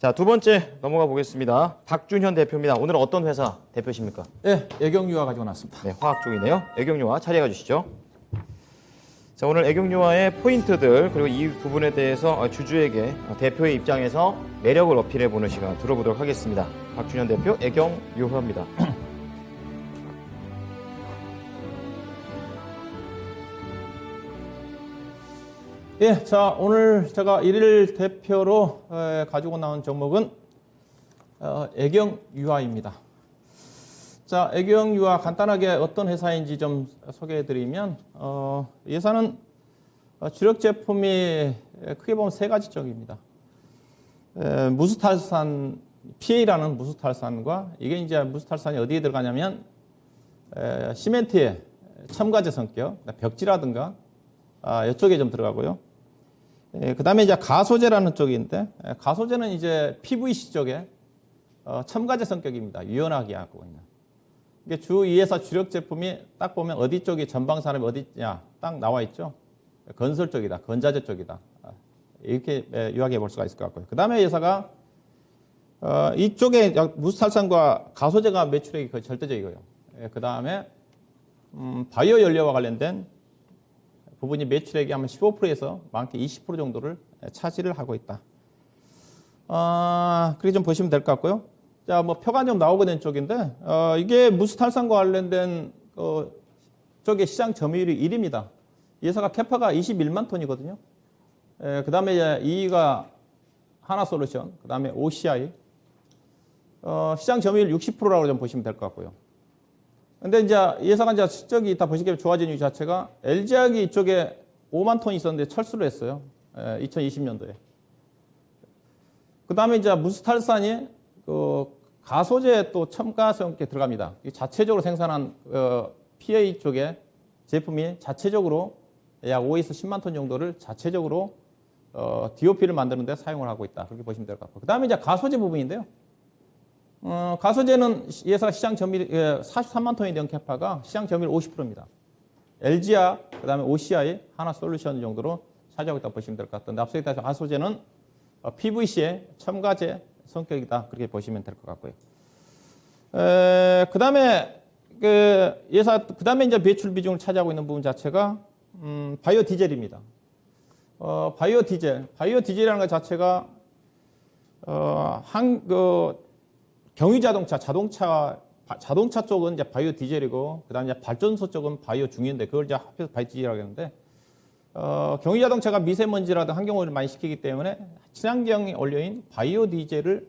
자, 두 번째 넘어가 보겠습니다. 박준현 대표입니다. 오늘은 어떤 회사 대표십니까? 네, 애경유화 가지고 나왔습니다. 네, 화학 쪽이네요. 애경유화 자리해 주시죠. 자, 오늘 애경유화의 포인트들 그리고 이 부분에 대해서 주주에게 대표의 입장에서 매력을 어필해 보는 시간 들어보도록 하겠습니다. 박준현 대표 애경유화입니다. 예, 자, 오늘 제가 일일 대표로 가지고 나온 종목은 애경유화입니다. 자, 애경유화 간단하게 어떤 회사인지 좀 소개해드리면 이 회사는 주력 제품이 크게 보면 세 가지 쪽입니다. 무스탈산, PA라는 무스탈산과 이게 이제 무스탈산이 어디에 들어가냐면 시멘트에 첨가제 성격, 벽지라든가 이쪽에 좀 들어가고요. 그 다음에 이제 가소제라는 쪽인데, 가소제는 이제 PVC 쪽에 첨가제 성격입니다. 유연하게 하고 있는. 이게 주 이 회사 주력 제품이 딱 보면 어디 쪽이 전방 산업이 어디 있냐 딱 나와 있죠. 건설 쪽이다, 건자재 쪽이다. 이렇게 요약해 볼 수가 있을 것 같고요. 그 다음에 회사가 이쪽에 무스탈산과 가소제가 매출액이 거의 절대적이고요. 그 다음에 바이오 연료와 관련된 부분이 매출액이 아마 15%에서 많게 20% 정도를 차지를 하고 있다. 그렇게 좀 보시면 될 것 같고요. 자, 뭐 표가 좀 나오게 된 쪽인데, 이게 무스탈산과 관련된 쪽의 시장 점유율이 1위입니다. 이 회사가 캐파가 21만 톤이거든요. 그 다음에 이제 2위가 하나솔루션, 그 다음에 OCI. 시장 점유율 60%라고 좀 보시면 될 것 같고요. 근데 이제 이 회사가 이제 실적이 다 보시기에 좋아진 이유 자체가 LG화학이 이쪽에 5만 톤이 있었는데 철수를 했어요. 2020년도에. 그 다음에 이제 무스탈산이 가소제 또 첨가성에 들어갑니다. 자체적으로 생산한 PA 쪽에 제품이 자체적으로 약 5에서 10만 톤 정도를 자체적으로 DOP를 만드는데 사용을 하고 있다. 그렇게 보시면 될 것 같고. 그 다음에 이제 가소제 부분인데요. 가소제는 이 회사 시장 점유율 43만 톤이 된 캐파가 시장 점유율 50%입니다. LG화, 그 다음에 OCI, 하나솔루션 정도로 차지하고 있다고 보시면 될 것 같은데 앞서 얘기했던 가소제는 PVC의 첨가제 성격이다. 그렇게 보시면 될 것 같고요. 그 다음에 그 다음에 이제 배출 비중을 차지하고 있는 부분 자체가 바이오 디젤입니다. 바이오 디젤이라는 것 자체가 경유 자동차 쪽은 이제 바이오 디젤이고, 그 다음에 발전소 쪽은 바이오 중유인데, 그걸 이제 합해서 바이오 디젤이라고 하는데, 경유 자동차가 미세먼지라든 환경오염을 많이 시키기 때문에 친환경에 올려인 바이오 디젤을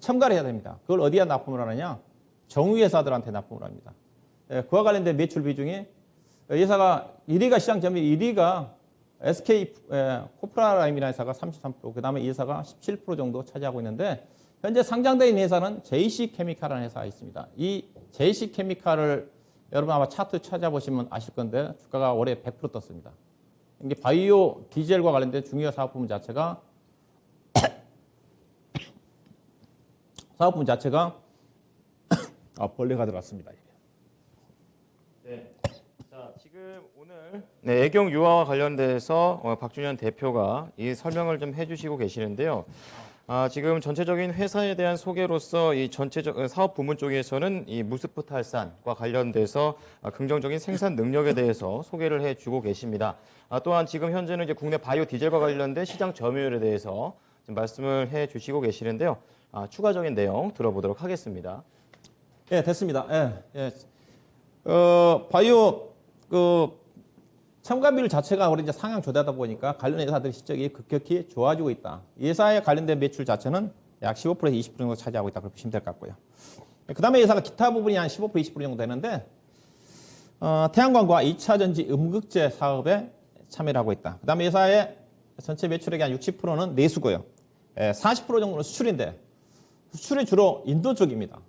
첨가를 해야 됩니다. 그걸 어디에 납품을 하느냐? 정유회사들한테 납품을 합니다. 그와 관련된 매출 비중이, 회사가 1위가 시장 점유율 1위가 SK 코프라라임이라는 회사가 33%, 그 다음에 이 회사가 17% 정도 차지하고 있는데, 현재 상장되어 있는 회사는 JC케미칼이라는 회사가 있습니다. 이 JC케미칼을 여러분 아마 차트 찾아보시면 아실 건데 주가가 올해 100% 떴습니다. 이게 바이오 디젤과 관련된 중요 사업 부문 자체가 벌레가 들어왔습니다. 네. 자, 지금 오늘 애경유화와 관련돼서 박준현 대표가 이 설명을 좀 해주시고 계시는데요. 지금 전체적인 회사에 대한 소개로서 이 전체적 사업 부문 쪽에서는 이 무스프탈산과 관련돼서 긍정적인 생산 능력에 대해서 소개를 해주고 계십니다. 또한 지금 현재는 이제 국내 바이오 디젤과 관련된 시장 점유율에 대해서 좀 말씀을 해주시고 계시는데요. 추가적인 내용 들어보도록 하겠습니다. 예, 됐습니다. 예. 바이오 첨가비율 자체가 우리 이제 상향 조대하다 보니까 관련 회사들의 실적이 급격히 좋아지고 있다. 이 회사에 관련된 매출 자체는 약 15%에서 20% 정도 차지하고 있다. 그렇게 보시면 될 것 같고요. 그 다음에 회사가 기타 부분이 한 15%, 20% 정도 되는데, 태양광과 2차 전지 음극재 사업에 참여를 하고 있다. 그 다음에 회사의 전체 매출액의 한 60%는 내수고요. 40% 정도는 수출인데, 수출이 주로 인도 쪽입니다.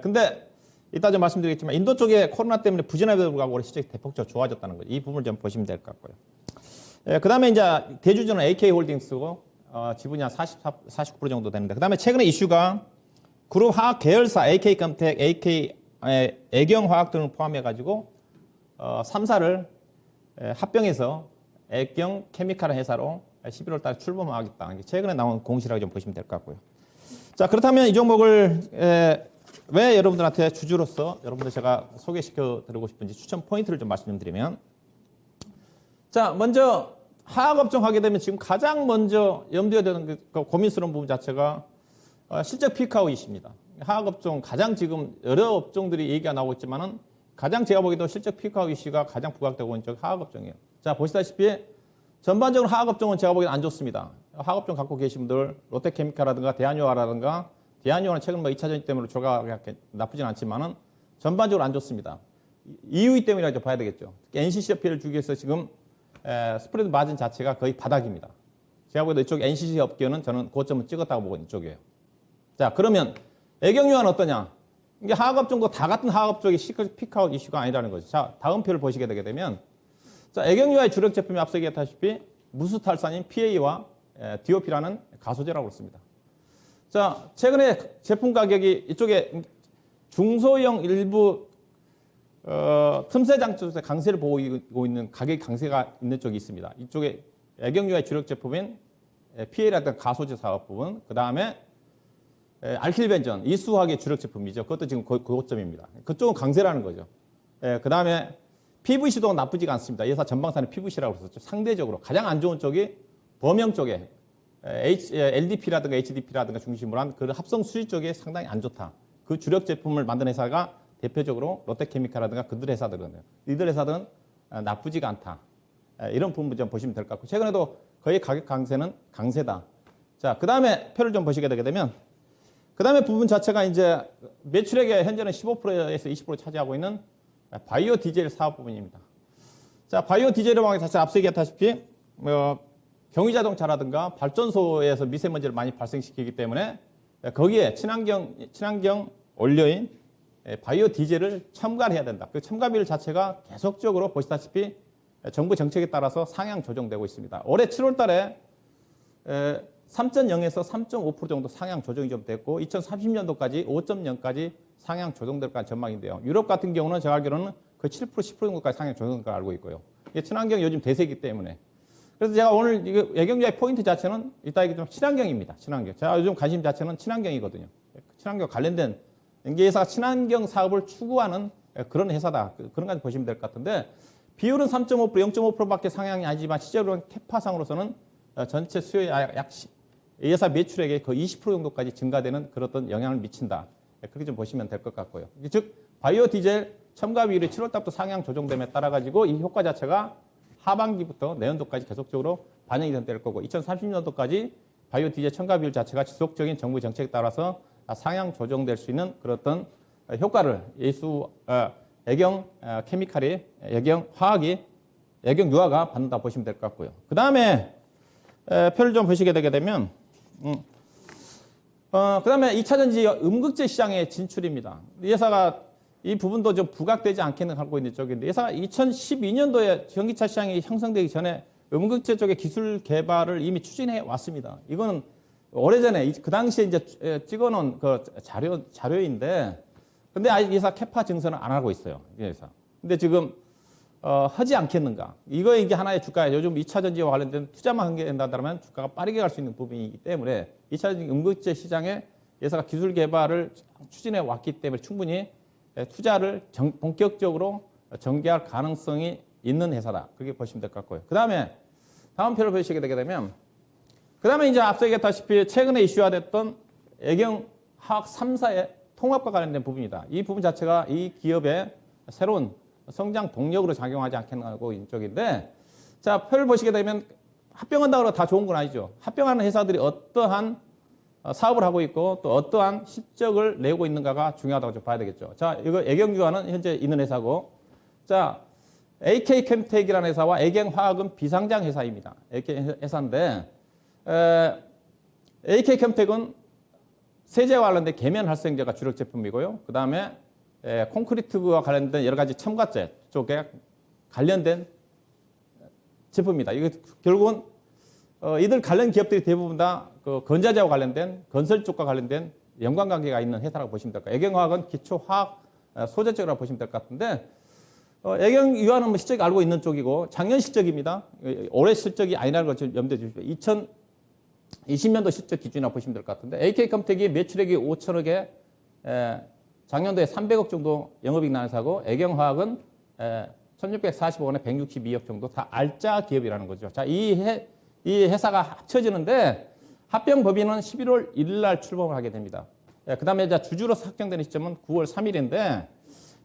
근데 이따 좀 말씀드리겠지만 인도 쪽에 코로나 때문에 부진함에도 불구하고 올해 실적이 대폭적으로 좋아졌다는 거죠. 이 부분을 좀 보시면 될 것 같고요. 그 다음에 이제 대주주는 AK홀딩스고 지분이 한 49% 정도 되는데, 그 다음에 최근에 이슈가 그룹 화학 계열사 AK컴텍, 애경화학 등을 포함해가지고 3사를 합병해서 애경케미칼 회사로 11월 달에 출범하겠다. 최근에 나온 공시라고 좀 보시면 될 것 같고요. 자, 그렇다면 이 종목을 왜 여러분들한테 주주로서 여러분들 제가 소개시켜 드리고 싶은지 추천 포인트를 좀 말씀 좀 드리면, 자, 먼저 화학업종 하게 되면 지금 가장 먼저 염두에 되는 그 고민스러운 부분 자체가 실적 피크아웃이십니다. 화학업종 가장 지금 여러 업종들이 얘기가 나오고 있지만은 가장 제가 보기에도 실적 피크아웃이 가장 부각되고 있는 쪽 화학업종이에요. 자, 보시다시피 전반적으로 화학업종은 제가 보기엔 안 좋습니다. 화학업종 갖고 계신 분들 롯데케미칼이라든가 대한유화라든가, 대한유화는 최근 뭐 2차 전지 때문에 주가가 나쁘진 않지만은 전반적으로 안 좋습니다. 이유 때문이라고 봐야 되겠죠. NCC협회를 주기 위해서 지금 스프레드 마진 자체가 거의 바닥입니다. 제가 보기에도 이쪽 NCC 업계는 저는 고점을 찍었다고 보고 있는 쪽이에요. 자, 그러면 애경유화는 어떠냐? 이게 화학업종도 다 같은 화학업종이 피크아웃 이슈가 아니라는 거죠. 자, 다음 표를 보시게 되게 되면, 자, 애경유화의 주력 제품이 앞서 얘기했다시피 무수탈산인 PA와 DOP라는 가소제라고 했습니다. 자, 최근에 제품 가격이 이쪽에 중소형 일부 틈새 장치에 강세를 보이고 있는 가격 강세가 있는 쪽이 있습니다. 이쪽에 애경유화의 주력 제품인 PA라든가 가소제 사업 부분, 그 다음에 알킬벤전, 이수화학의 주력 제품이죠. 그것도 지금 거의 고점입니다. 그쪽은 강세라는 거죠. 그 다음에 PVC도 나쁘지가 않습니다. 예사 전방산의 PVC라고 했었죠. 상대적으로 가장 안 좋은 쪽이 범용 쪽에 LDP라든가 HDP라든가 중심으로 한 그 합성 수지 쪽에 상당히 안 좋다. 그 주력 제품을 만든 회사가 대표적으로 롯데케미칼이라든가 그들 회사들은요. 이들 회사들은 나쁘지가 않다. 이런 부분 좀 보시면 될 것 같고, 최근에도 거의 가격 강세는 강세다. 자, 그 다음에 표를 좀 보시게 되게 되면, 그 다음에 부분 자체가 이제 매출액의 현재는 15%에서 20% 차지하고 있는 바이오 디젤 사업 부분입니다. 자, 바이오 디젤의 방향 자체 앞서 얘기했다시피 경유자동차라든가 발전소에서 미세먼지를 많이 발생시키기 때문에 거기에 친환경 원료인 바이오 디젤을 첨가를 해야 된다. 그 첨가비율 자체가 계속적으로 보시다시피 정부 정책에 따라서 상향 조정되고 있습니다. 올해 7월 달에 3.0에서 3.5% 정도 상향 조정이 좀 됐고 2030년도까지 5.0까지 상향 조정될 거란 전망인데요. 유럽 같은 경우는 제가 알기로는 그 7%, 10% 정도까지 상향 조정될 걸 알고 있고요. 이게 친환경이 요즘 대세이기 때문에. 그래서 제가 오늘 이거 애경유화의 포인트 자체는 이따 이게 좀 친환경입니다. 친환경. 제가 요즘 관심 자체는 친환경이거든요. 친환경 관련된 회사가 친환경 사업을 추구하는 그런 회사다. 그런 까지 보시면 될 것 같은데, 비율은 3.5%, 0.5%밖에 상향이 아니지만 실제로는 캐파상으로서는 전체 수요의 약 이 회사 매출액의 거의 20% 정도까지 증가되는 그런 어떤 영향을 미친다. 그렇게 좀 보시면 될 것 같고요. 즉 바이오 디젤 첨가 비율이 7월 달부터 상향 조정됨에 따라 가지고 이 효과 자체가 하반기부터 내년도까지 계속적으로 반영이 될 거고 2030년도까지 바이오 디젤 첨가 비율 자체가 지속적인 정부 정책에 따라서 상향 조정될 수 있는 그런 어떤 효과를 애경 케미칼이, 애경 화학이, 애경 유화가 받는다 보시면 될 것 같고요. 그 다음에 표를 좀 보시게 되게 되면, 그 다음에 2차 전지 음극재 시장의 진출입니다. 이 회사가 이 부분도 좀 부각되지 않게는 하고 있는 쪽인데, 회사가 2012년도에 전기차 시장이 형성되기 전에 음극재 쪽의 기술 개발을 이미 추진해 왔습니다. 이거는 오래전에 그 당시에 이제 찍어놓은 그 자료인데, 근데 아직 이 회사 캐파 증설은 안 하고 있어요. 이 회사. 근데 지금 하지 않겠는가? 이거 이게 하나의 주가에 요즘 2차 전지와 관련된 투자만 하게 된다면 주가가 빠르게 갈 수 있는 부분이기 때문에 2차 전지 음극재 시장에 회사가 기술 개발을 추진해 왔기 때문에 충분히 투자를 본격적으로 전개할 가능성이 있는 회사다. 그렇게 보시면 될 것 같고요. 그 다음에 다음 표를 보시게 되게 되면, 그 다음에 이제 앞서 얘기했다시피 최근에 이슈화됐던 애경 화학 3사의 통합과 관련된 부분이다. 이 부분 자체가 이 기업의 새로운 성장 동력으로 작용하지 않겠나 하고 있는 쪽인데, 자, 표를 보시게 되면 합병한다고 해서 다 좋은 건 아니죠. 합병하는 회사들이 어떠한 사업을 하고 있고 또 어떠한 실적을 내고 있는가가 중요하다고 좀 봐야 되겠죠. 자, 이거 애경유화는 현재 있는 회사고, 자, AK캠텍이라는 회사와 애경화학은 비상장 회사입니다. AK 회사인데, AK캠텍은 세제와 관련된 계면 활성제가 주력 제품이고요. 그 다음에 콘크리트와 관련된 여러 가지 첨가제 쪽에 관련된 제품입니다. 이거 결국은 이들 관련 기업들이 대부분 다 그 건자재와 관련된 건설 쪽과 관련된 연관관계가 있는 회사라고 보시면 될 거예요. 애경화학은 기초화학 소재 쪽이라고 보시면 될 것 같은데, 애경 유아는 뭐 실적이 알고 있는 쪽이고 작년 실적입니다. 올해 실적이 아니라는 걸 좀 염두에 주십시오. 2020년도 실적 기준이라 보시면 될 것 같은데 AK컴텍이 매출액이 5천억에 작년도에 300억 정도 영업이익 나는 사고 애경화학은 1645원에 162억 정도 다 알짜 기업이라는 거죠. 자, 이 회사가 합쳐지는데 합병법인은 11월 1일 날 출범을 하게 됩니다. 그 다음에 주주로서 확정되는 시점은 9월 3일인데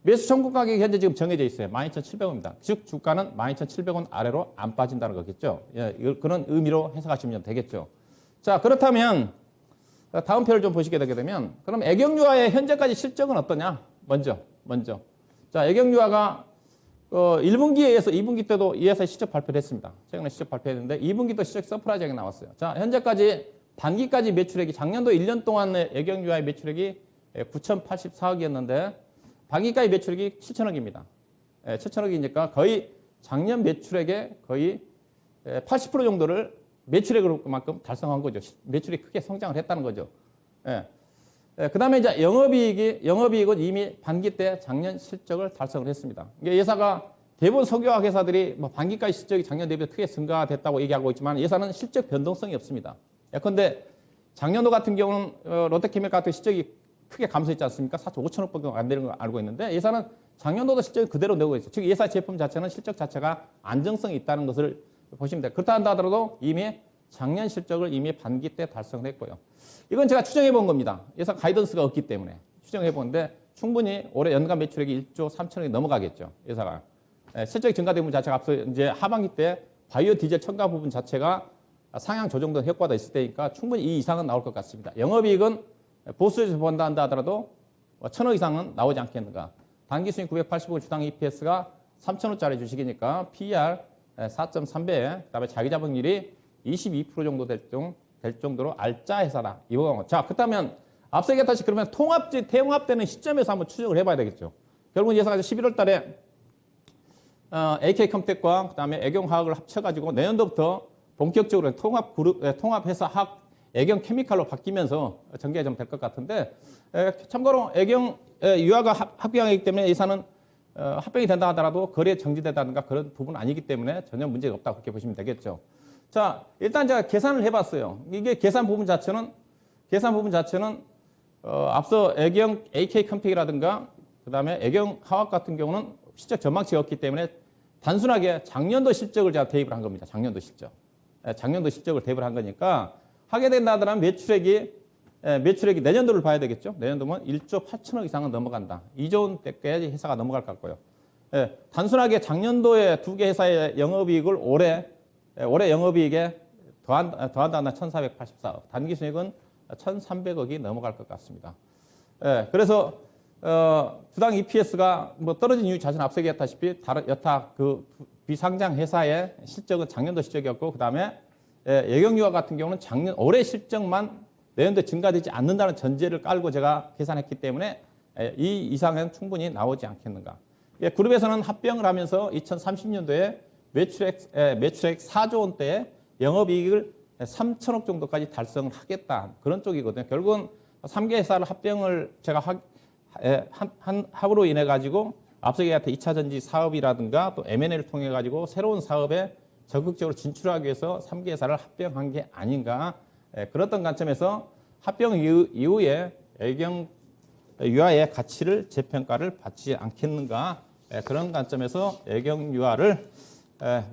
매수 청구 가격이 현재 지금 정해져 있어요. 12,700원입니다. 즉 주가는 12,700원 아래로 안 빠진다는 거겠죠. 그런 의미로 해석하시면 되겠죠. 자, 그렇다면 다음 표를 좀 보시게 되게 되면 그럼 애경유아의 현재까지 실적은 어떠냐? 먼저. 자, 애경유아가 1분기에 의해서 2분기 때도 이 회사 실적 발표를 했습니다. 최근에 실적 발표했는데 2분기도 실적 서프라이즈하게 나왔어요. 자, 현재까지 단기까지 매출액이 작년도 1년 동안의 애경유아의 매출액이 9,084억이었는데 반기까지 매출액이 7천억입니다. 7천억이니까 거의 작년 매출액의 거의 80% 정도를 매출액으로만큼 달성한 거죠. 매출이 크게 성장을 했다는 거죠. 그 다음에 이제 영업이익은 이미 반기 때 작년 실적을 달성을 했습니다. 이게 예사가 대부분 석유화학 회사들이 뭐 반기까지 실적이 작년 대비 크게 증가됐다고 얘기하고 있지만 예사는 실적 변동성이 없습니다. 예컨대 작년도 같은 경우는 롯데케미칼 같은 실적이 크게 감소했지 않습니까? 4조 5천억밖에 안 되는 걸 알고 있는데 예사는 작년도도 실적이 그대로 내고 있어요. 즉 예사 제품 자체는 실적 자체가 안정성이 있다는 것을 보시면 돼요. 그렇다 하더라도 이미 작년 실적을 이미 반기 때 달성했고요. 이건 제가 추정해 본 겁니다. 예사 가이던스가 없기 때문에 추정해 보는데 충분히 올해 연간 매출액이 1조 3천억이 넘어가겠죠. 예사가. 실적 증가 대분 자체가 앞서 이제 하반기 때 바이오 디젤 첨가 부분 자체가 상향 조정된 효과가 있을 때니까 충분히 이 이상은 나올 것 같습니다. 영업이익은 보수에서 본다 하더라도 1,000억 이상은 나오지 않겠는가. 단기 수익 980억 주당 EPS가 3,000원짜리 주식이니까 PER 4.3배, 그다음에 자기자본율이 22% 정도 될 정도로 알짜 회사다. 이거. 자, 그렇다면 앞서 얘기했다시피 그러면 통합되는 시점에서 한번 추적을 해봐야 되겠죠. 결국은 예사가 11월 달에 AK컴텍과 그다음에 애경화학을 합쳐가지고 내년도부터 본격적으로 통합회사 애경케미칼로 바뀌면서 전개가 좀 될 것 같은데 참고로 애경유아가 합병이기 때문에 예사는 합병이 된다 하더라도 거래에 정지된다든가 그런 부분은 아니기 때문에 전혀 문제가 없다 그렇게 보시면 되겠죠. 자, 일단 제가 계산을 해봤어요. 이게 계산 부분 자체는 앞서 AK컴텍이라든가 그다음에 애경화학 같은 경우는 실적 전망치가 없기 때문에 단순하게 작년도 실적을 제가 대입을 한 겁니다. 작년도 실적을 대입을 한 거니까 하게 된다 하더라면 매출액이 내년도를 봐야 되겠죠. 내년도면 1조 8천억 이상은 넘어간다. 2조 원대까지 회사가 넘어갈 것 같고요. 단순하게 작년도에 두 개 회사의 영업이익을 올해 영업이익에 더한다 하면 1,484억. 단기 수익은 1,300억이 넘어갈 것 같습니다. 그래서 주당 EPS가 뭐 떨어진 이유 자체는 앞서 얘기했다시피 여타 그 비상장 회사의 실적은 작년도 실적이었고 그다음에 애경유아 같은 경우는 올해 실적만 내년도에 증가되지 않는다는 전제를 깔고 제가 계산했기 때문에 이 이상은 충분히 나오지 않겠는가. 그룹에서는 합병을 하면서 2030년도에 매출액 4조 원대의 영업이익을 3천억 정도까지 달성을 하겠다. 그런 쪽이거든요. 결국은 3개 회사를 합병을 제가 합으로 인해 가지고 앞서 얘기했던 2차 전지 사업이라든가 또 M&A를 통해 가지고 새로운 사업에 적극적으로 진출하기 위해서 3개 회사를 합병한 게 아닌가. 그랬던 관점에서 합병 이후에 애경유아의 가치를 재평가를 받지 않겠는가. 그런 관점에서 애경유아를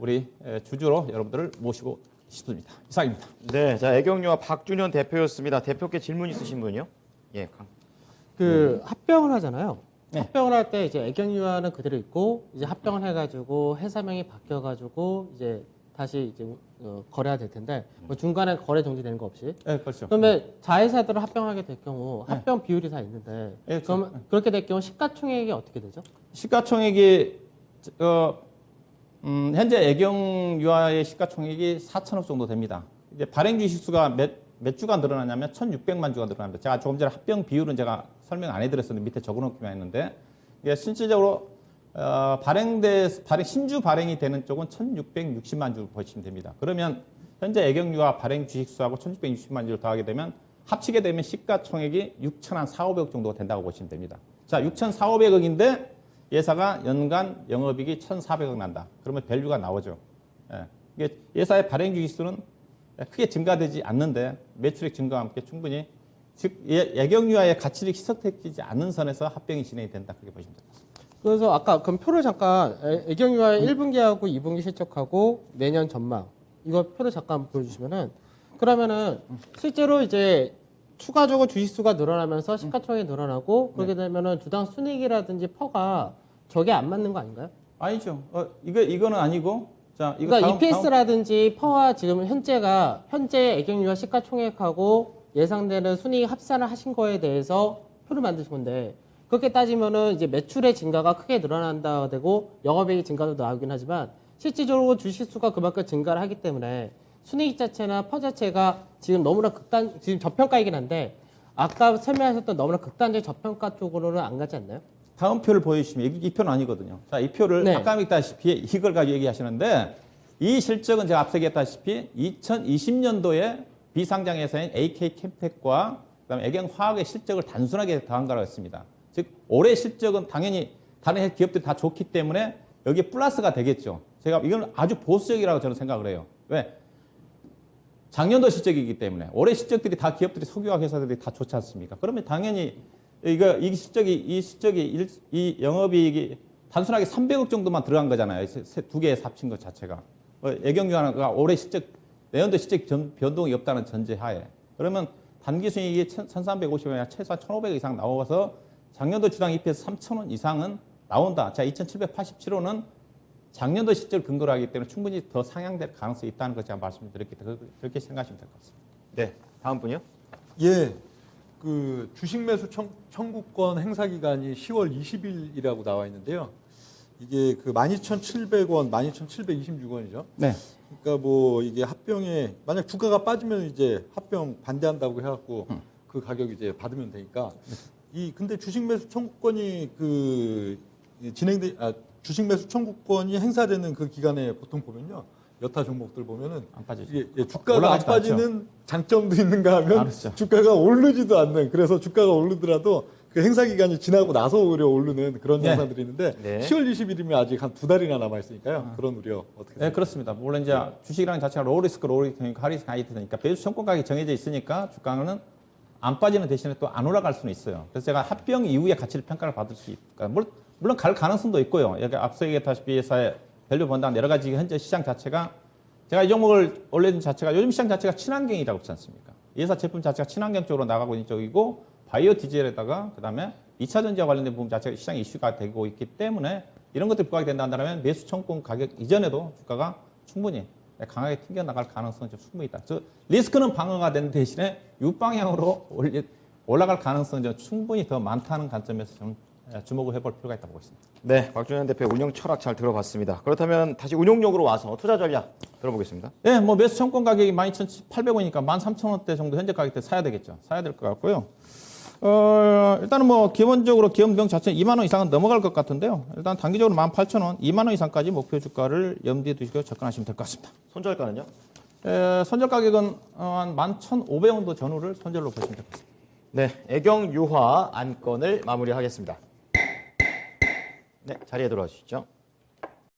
우리 주주로 여러분들을 모시고 싶습니다. 이상입니다. 네, 자 애경유아 박준현 대표였습니다. 대표께 질문 있으신 분이요? 예, 합병을 하잖아요. 네. 합병을 할 때 이제 애경유아는 그대로 있고 이제 합병을 해가지고 회사명이 바뀌어가지고 이제 다시 이제 거래가 될 텐데 뭐 중간에 거래 정지되는 거 없이. 네, 그렇죠. 그러면 자회사들을 합병하게 될 경우 합병 비율이 다 있는데 네, 그럼 그렇게 될 경우 시가총액이 어떻게 되죠? 시가총액이 현재 애경유아의 시가총액이 4천억 정도 됩니다. 이제 발행 주식수가 몇 주가 늘어나냐면 1,600만 주가 늘어납니다. 제가 조금 전에 합병 비율은 제가 설명 안 해드렸었는데 밑에 적어놓기만 했는데 이게 실질적으로 신주 발행이 되는 쪽은 1,660만 주 보시면 됩니다. 그러면 현재 애경유아 발행 주식수하고 1,660만 주를 더하게 되면 합치게 되면 시가총액이 6,400억 정도가 된다고 보시면 됩니다. 자, 6,400억인데 예사가 연간 영업이익이 1,400억 난다. 그러면 밸류가 나오죠. 예. 이게 예사의 발행 주식수는 크게 증가되지 않는데 매출액 증가와 함께 충분히 즉 예경유아의 가치를 희석되지 않는 선에서 합병이 진행이 된다. 그렇게 보시면 됩니다. 그래서 아까 그럼 표를 잠깐 애경유아의 1분기하고 2분기 실적하고 내년 전망 이거 표를 잠깐 보여주시면은 그러면은 실제로 이제 추가적으로 주식수가 늘어나면서 시가총액이 늘어나고 그렇게 되면은 주당 순이익이라든지 퍼가 저게 안 맞는 거 아닌가요? 아니죠. 이거는 아니고 자 이거 그러니까 EPS라든지 퍼와 지금 현재 애경유아 시가총액하고 예상되는 순이익 합산을 하신 거에 대해서 표를 만드신 건데 그렇게 따지면은 이제 매출의 증가가 크게 늘어난다 되고 영업이익 증가도 나오긴 하지만 실질적으로 주식수가 그만큼 증가를 하기 때문에 순이익 자체나 퍼 자체가 지금 너무나 지금 저평가이긴 한데 아까 설명하셨던 너무나 극단적인 저평가 쪽으로는 안 가지 않나요? 다음 표를 보여주시면 이 표는 아니거든요. 자, 이 표를 네. 아까 얘기했다시피 이걸 가지고 얘기하시는데 이 실적은 제가 앞서 얘기했다시피 2020년도에 비상장 회사인 AK 캠텍과 그다음에 애경화학의 실적을 단순하게 더한 거라고 했습니다. 즉 올해 실적은 당연히 다른 기업들이 다 좋기 때문에 여기에 플러스가 되겠죠. 제가 이건 아주 보수적이라고 저는 생각을 해요. 왜? 작년도 실적이기 때문에 올해 실적들이 다 기업들이 석유화학 회사들이 다 좋지 않습니까? 그러면 당연히 이 실적이 이 영업이익이 단순하게 300억 정도만 들어간 거잖아요. 두 개의 합친 것 자체가. 애경유아가 올해 실적 내년도 실적 변동이 없다는 전제하에 그러면 단기 순이익이 1,350원 아니라 최소한 1,500원 이상 나와서 작년도 주당 EPS 3,000원 이상은 나온다. 자, 2,787원은 작년도 실적을 근거로 하기 때문에 충분히 더 상향될 가능성이 있다는 걸 제가 말씀드렸기 때문에 그렇게 생각하시면 될 것 같습니다. 네, 다음 분이요. 예, 그 주식 매수 청구권 행사 기간이 10월 20일이라고 나와 있는데요. 이게 그 12,700원, 12,726원이죠. 네. 그러니까 뭐 이게 합병에 만약 주가가 빠지면 이제 합병 반대한다고 해갖고 그 가격 이제 받으면 되니까 근데 주식 매수 청구권이 주식 매수 청구권이 행사되는 그 기간에 보통 보면요. 여타 종목들 보면은 안 빠지죠. 이게 주가가 안 올라가지도 빠지는 장점도 있는가 하면 알았죠. 주가가 오르지도 않는 그래서 주가가 오르더라도 그 행사 기간이 지나고 나서 오히려 오르는 그런 네. 현상들이 있는데 네. 10월 20일이면 아직 한 2달이나 남아 있으니까요. 그런 우려 어떻게 네, 생각하세요? 그렇습니다. 물론 이제 주식이라는 자체가 로우리스크, 로우리턴이니까 하리스크, 하이트니까 배수 청권 가격이 정해져 있으니까 주가는 안 빠지는 대신에 또 안 올라갈 수는 있어요. 그래서 제가 합병 이후에 가치를 평가를 받을 수 있을까. 물론 갈 가능성도 있고요. 여기 앞서 얘기했다시피 회사의 밸류 번당 여러 가지 현재 시장 자체가 제가 이 종목을 올린 자체가 요즘 시장 자체가 친환경이라고 그렇지 않습니까? 이 회사 제품 자체가 친환경 쪽으로 나가고 있는 쪽이고 바이오 디젤에다가 그다음에 2차 전지와 관련된 부분 자체가 시장 이슈가 되고 있기 때문에 이런 것들이 부각이 된다면 매수 청구 가격 이전에도 주가가 충분히 강하게 튕겨나갈 가능성은 좀 충분히 있다. 즉 리스크는 방어가 되는 대신에 이방향으로 올라갈 가능성은 좀 충분히 더 많다는 관점에서 좀 주목을 해볼 필요가 있다고 보고 있습니다. 네, 박준현 대표 운영 철학 잘 들어봤습니다. 그렇다면 다시 운용력으로 와서 투자 전략 들어보겠습니다. 네, 뭐 매수 청권 가격이 12,800원이니까 13,000원대 정도 현재 가격 때 사야 되겠죠. 사야 될 것 같고요. 일단은 뭐 기본적으로 기업명 자체는 2만 원 이상은 넘어갈 것 같은데요. 일단 단기적으로 18,000원, 2만 원 이상까지 목표 주가를 염두에 두시고 접근하시면 될 것 같습니다. 손절가는요? 손절 가격은 한 11,500원도 전후를 손절로 보시면 될 것 같습니다. 네, 애경유화 안건을 마무리하겠습니다. 네, 자리에 들어와 주시죠.